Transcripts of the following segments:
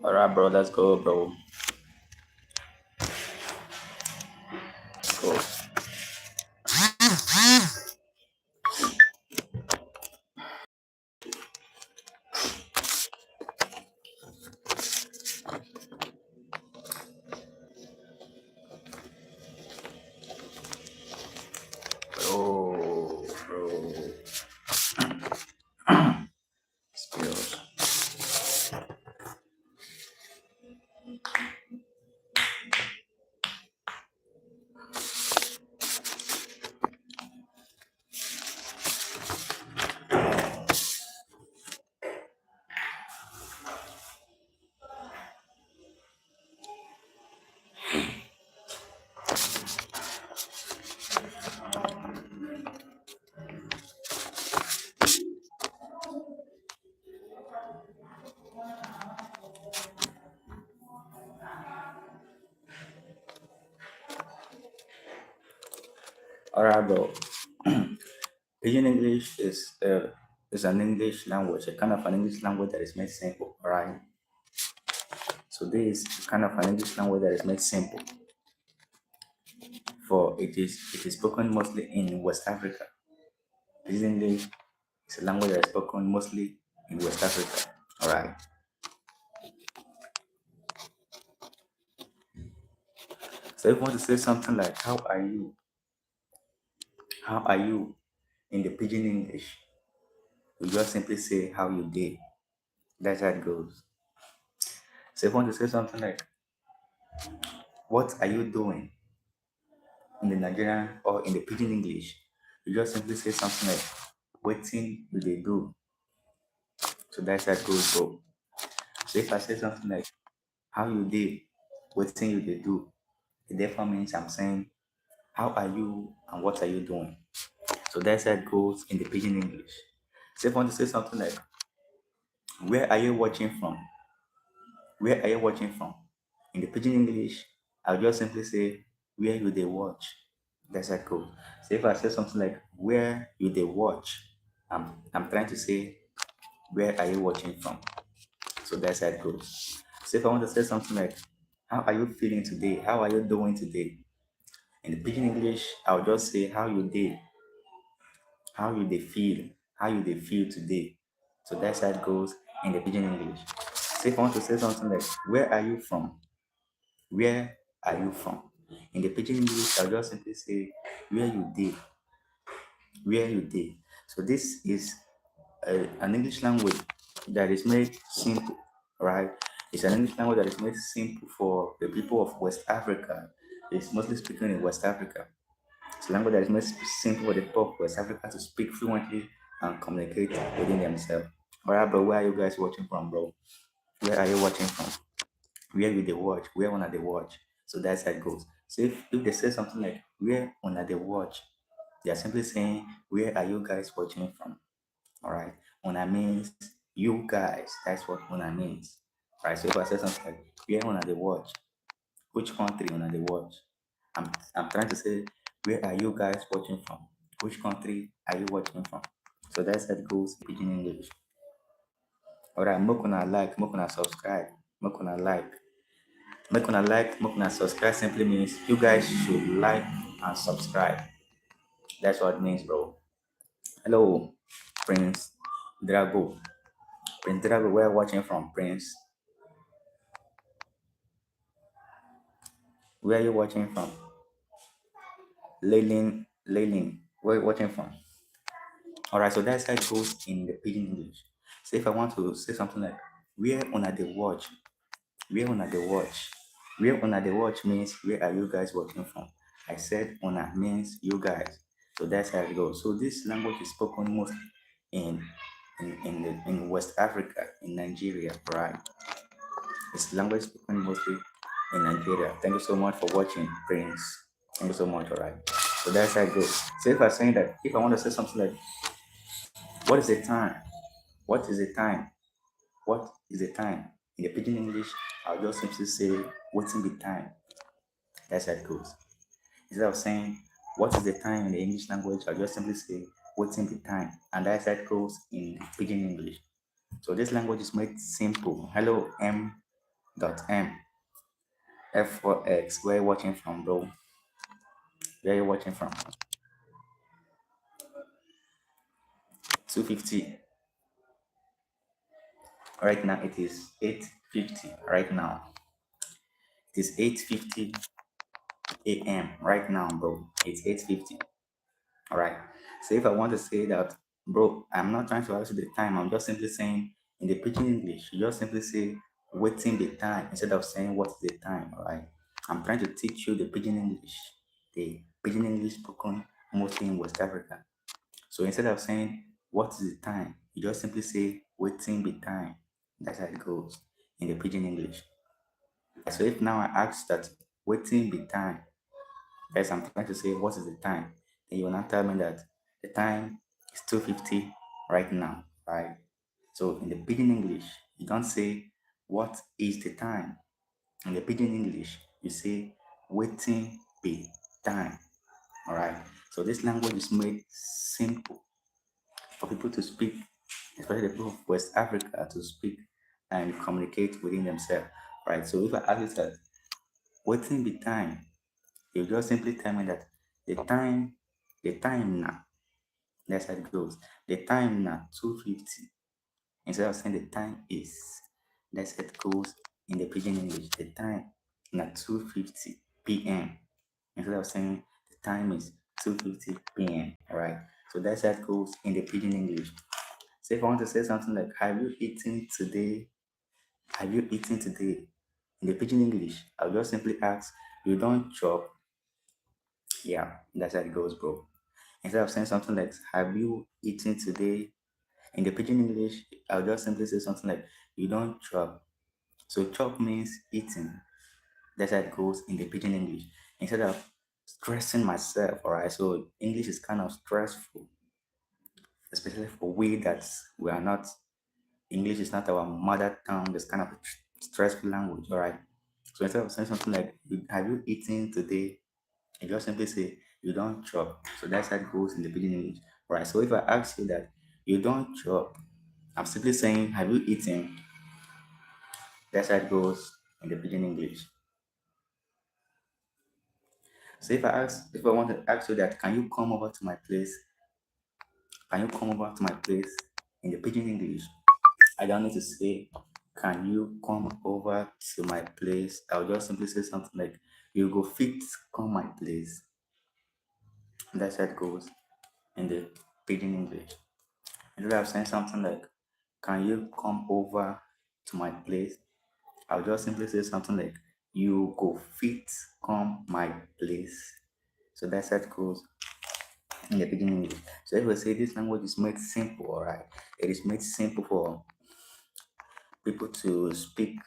Alright, bro, let's go, bro. Go. Bro. Skills. Alright, bro. Pidgin English is an English language, a kind of an English language that is made simple. Alright. So this is kind of an English language that is made simple. For it is spoken mostly in West Africa. Pidgin English is a language that is spoken mostly in West Africa. Alright. So if you want to say something like how are you? How are you in the Pidgin English? You just simply say how you did. That's how it goes. So if you want to say something like what are you doing in the Nigerian or in the Pidgin English, you just simply say something like waiting you they do. So that's how it goes, bro. So if I say something like how you did, waiting you they do, it therefore means I'm saying how are you and what are you doing. So that's how it goes in the Pidgin English. So if I want to say something like where are you watching from? Where are you watching from? In the Pidgin English, I'll just simply say where you they watch. That's how it goes. So if I say something like where you they watch, I'm trying to say where are you watching from? So that's how it goes. So if I want to say something like how are you feeling today? How are you doing today? In the Pidgin English, I'll just say how you did, how you they feel, how you they feel today. So that's how it goes in the Pidgin English. So if I want to say something like where are you from? Where are you from? In the Pidgin English, I'll just simply say where you did, where you did. So this is an English language that is made simple, right? It's an English language that is made simple for the people of West Africa. It's mostly speaking in West Africa. It's a language that is made simple for the people of West Africa to speak fluently and communicate within themselves. All right, bro, where are you guys watching from, bro? Where are you watching from? Where will they watch? Where on they watch? So that's how it goes. So if they say something like where on they watch, they are simply saying where are you guys watching from? All right. Una means you guys. That's what una means. Right. So if I say something like where una they watch, which country una they watch? I'm trying to say where are you guys watching from? Which country are you watching from? So that's how it goes in Pidgin English. All right. Make una like, make una subscribe, make una like. Make una subscribe simply means you guys should like and subscribe. That's what it means, bro. Hello, Prince Drago. Prince Drago, where are you watching from, Prince? Where are you watching from? Leilin, where are you watching from? Alright, so that's how it goes in the Pidgin English. So if I want to say something like where on the watch, where on the watch, where on the watch means where are you guys watching from? I said ona means you guys. So that's how it goes. So this language is spoken mostly in in West Africa, in Nigeria, right? It's language spoken mostly in Nigeria. Thank you so much for watching, Prince. Thank you so much, alright. So that's how it goes. So if I'm saying that, if I want to say something like, what is the time? What is the time? What is the time? In the Pidgin English, I'll just simply say, what's in the time? That's how it goes. Instead of saying, what is the time in the English language, I'll just simply say, what's in the time? And that's how it goes in Pidgin English. So this language is made simple. Hello, M. dot M. F4X. Where you watching from, bro? Where you watching from? 250. Right now it is 8:50. Right now it is 8:50 a.m. Right now, bro. It's 8:50. All right. So if I want to say that, bro, I'm not trying to ask you the time. I'm just simply saying in the pidgin English, you just simply say waiting the time instead of saying what's the time. All right. I'm trying to teach you the pidgin English spoken mostly in West Africa. So instead of saying what is the time, you just simply say waiting the time. That's how it goes in the pidgin English. So if now I ask that waiting the time, yes, I'm trying to say what is the time, then you will not tell me that the time is 2:50 right now, right? So in the pidgin English, you don't say what is the time. In the pidgin English, you say waiting the time. All right. So this language is made simple for people to speak, especially the people of West Africa to speak and communicate within themselves. Right. So if I ask you that waiting the time, you just simply tell me that the time, the time now. That's how it goes. The time now 2:50. Instead of saying the time is, that's how it goes in the pidgin English. The time now 2:50 p.m. Instead of saying the time is 2:50 p.m. Alright. So that's how it goes in the pidgin English. So if I want to say something like have you eaten today? Have you eaten today? In the pidgin English, I'll just simply ask, you don't chop. Yeah, that's how it goes, bro. Instead of saying something like, have you eaten today? In the pidgin English, I'll just simply say something like, you don't chop. So chop means eating. That's how it goes in the pidgin English. Instead of stressing myself, alright, so English is kind of stressful, especially for we that we are not, English is not our mother tongue, it's kind of a stressful language, alright. So instead of saying something like, have you eaten today? You just simply say, you don't chop. So that's how it goes in the pidgin English. Right. So if I ask you that you don't chop, I'm simply saying, have you eaten? That's how it goes in the pidgin English. So if I want to ask you that, can you come over to my place? Can you come over to my place in the pidgin English? I don't need to say, can you come over to my place? I'll just simply say something like, you go fit come my place. That's how it goes in the pidgin English. Instead of saying something like, can you come over to my place? I'll just simply say something like, you go fit come my place. So that's how it goes in the beginning. So if we say this language is made simple, alright, it is made simple for people to speak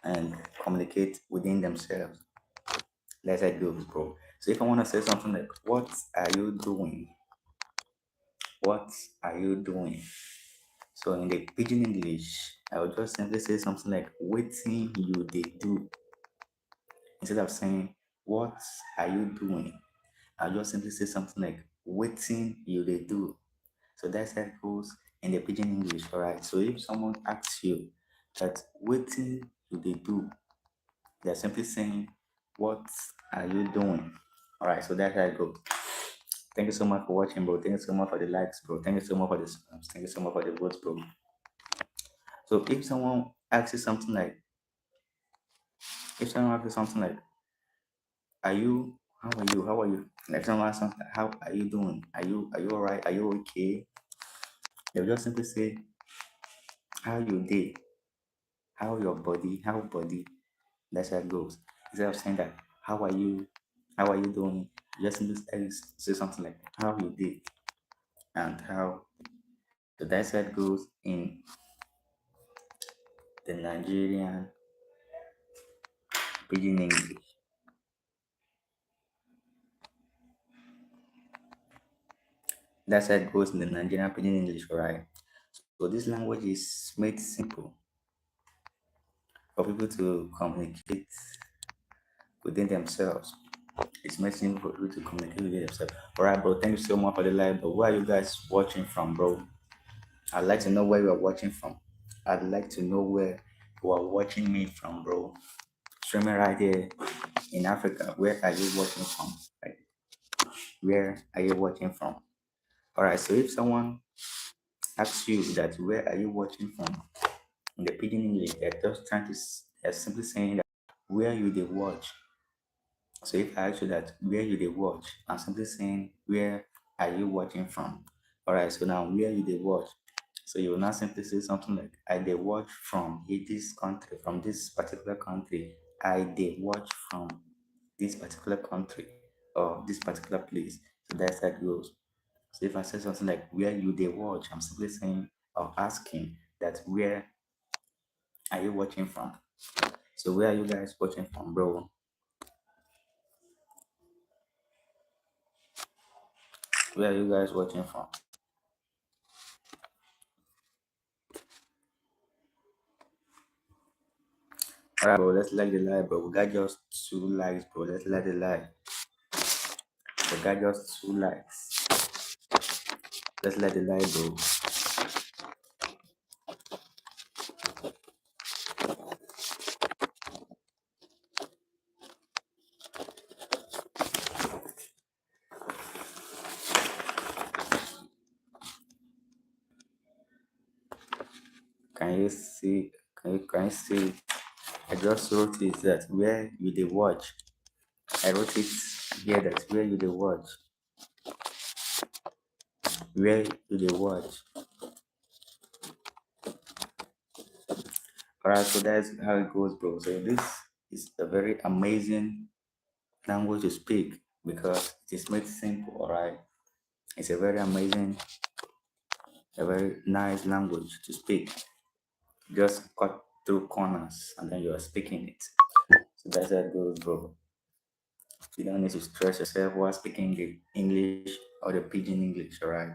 and communicate within themselves. That's how it goes, bro. So if I want to say something like, what are you doing? What are you doing? So in the pidgin English, I will just simply say something like, waiting you they do. Instead of saying, what are you doing? I'll just simply say something like, waiting you they do. So that's how it goes in the pidgin English, alright? So if someone asks you that waiting you they do, they're simply saying, what are you doing? Alright, so that's how it goes. Thank you so much for watching, bro. Thank you so much for the likes, bro. Thank you so much for the subs. Thank you so much for the votes, bro. So if someone asks you something like, are you, how are you? Like someone asks something, how are you doing? Are you alright? Are you okay? They'll just simply say, how you day? How body? That's how it goes. Instead of saying that, how are you? How are you doing? You just simply say something like, how you day? And how. So that's how it goes in the Nigerian pidgin English. That's how it goes in the Nigerian pidgin English, right? So this language is made simple for people to communicate within themselves. It's made simple for people to communicate within themselves. Alright, bro. Thank you so much for the live. But where are you guys watching from, bro? I'd like to know where you are watching from. I'd like to know where who are watching me from, bro. Streaming right here in Africa. Where are you watching from? Like, where are you watching from? All right. So if someone asks you that, where are you watching from? In the pidgin English, they're just trying to, they're simply saying that where you they watch. So if I ask you that where you they watch, I'm simply saying where are you watching from? Alright, so now where you they watch. So you will not simply say something like I they watch from this country, from this particular country. I they watch from this particular country or this particular place. So that's how it goes. So if I say something like where you they watch, I'm simply saying or asking that where are you watching from? So where are you guys watching from, bro? Where are you guys watching from? Alright, bro, let's like the live, bro. We got just 2 likes, bro. Let's like the live. We got just 2 likes. Let's let the live, bro. Can you see? Can you see? I just wrote it that where you they watch. I wrote it here that where you they watch. Where you they watch. Alright, so that's how it goes, bro. So this is a very amazing language to speak because it is made simple, alright. It's a very amazing, a very nice language to speak. Just cut through corners and then you are speaking it. So that's how it goes, bro. You don't need to stress yourself while speaking the English or the pidgin English, alright?